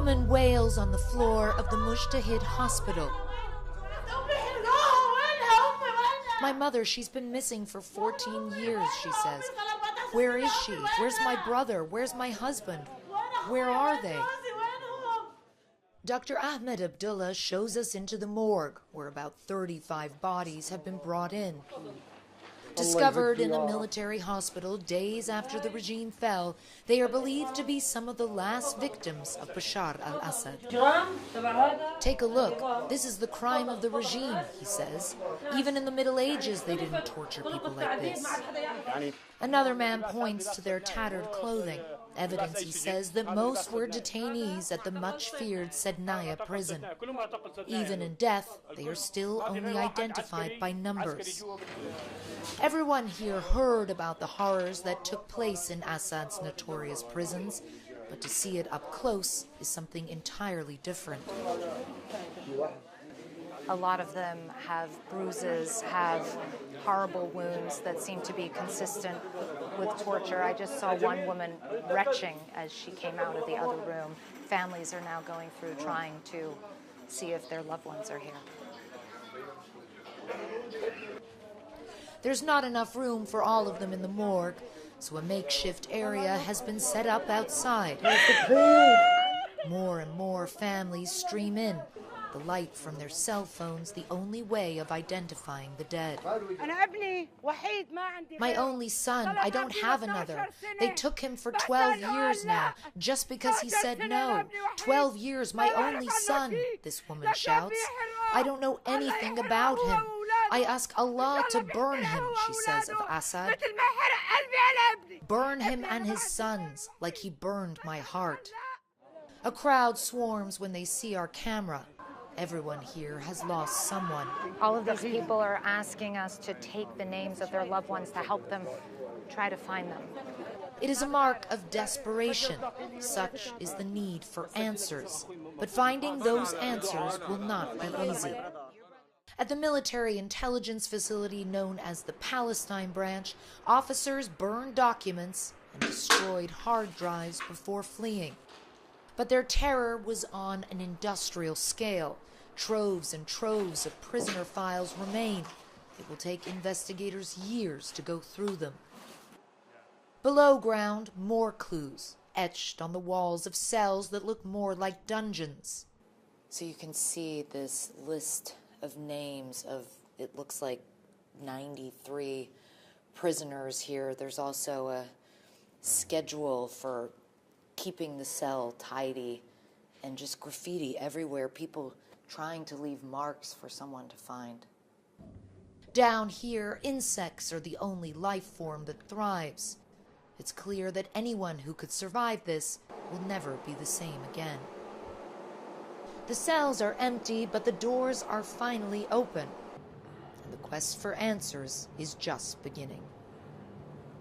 woman wails on the floor of the Mujtahid hospital. My mother, she's been missing for 14 years, she says. Where is she? Where's my brother? Where's my husband? Where are they? Dr. Ahmed Abdullah shows us into the morgue, where about 35 bodies have been brought in. Discovered in a military hospital days after the regime fell, they are believed to be some of the last victims of Bashar al-Assad. Take a look. This is the crime of the regime, he says. Even in the Middle Ages, they didn't torture people like this. Another man points to their tattered clothing. Evidence, he says, that most were detainees at the much-feared Sednaya prison. Even in death, they are still only identified by numbers. Everyone here heard about the horrors that took place in Assad's notorious prisons, but to see it up close is something entirely different. A lot of them have bruises, have horrible wounds that seem to be consistent with torture. I just saw one woman retching as she came out of the other room. Families are now going through trying to see if their loved ones are here. There's not enough room for all of them in the morgue, so a makeshift area has been set up outside. More and more families stream in, the light from their cell phones the only way of identifying the dead. My only son, I don't have another. They took him for 12 years now, just because he said no. 12 years, my only son, this woman shouts. I don't know anything about him. I ask Allah to burn him, she says of Assad. Burn him and his sons, like he burned my heart. A crowd swarms when they see our camera. Everyone here has lost someone. All of these people are asking us to take the names of their loved ones to help them try to find them. It is a mark of desperation. Such is the need for answers. But finding those answers will not be easy. At the military intelligence facility known as the Palestine branch, officers burned documents and destroyed hard drives before fleeing. But their terror was on an industrial scale. Troves and troves of prisoner files remain. It will take investigators years to go through them. Below ground, more clues, etched on the walls of cells that look more like dungeons. So you can see this list of names of, it looks like 93 prisoners here. There's also a schedule for keeping the cell tidy and just graffiti everywhere, people trying to leave marks for someone to find. Down here, insects are the only life form that thrives. It's clear that anyone who could survive this will never be the same again. The cells are empty, but the doors are finally open. And the quest for answers is just beginning.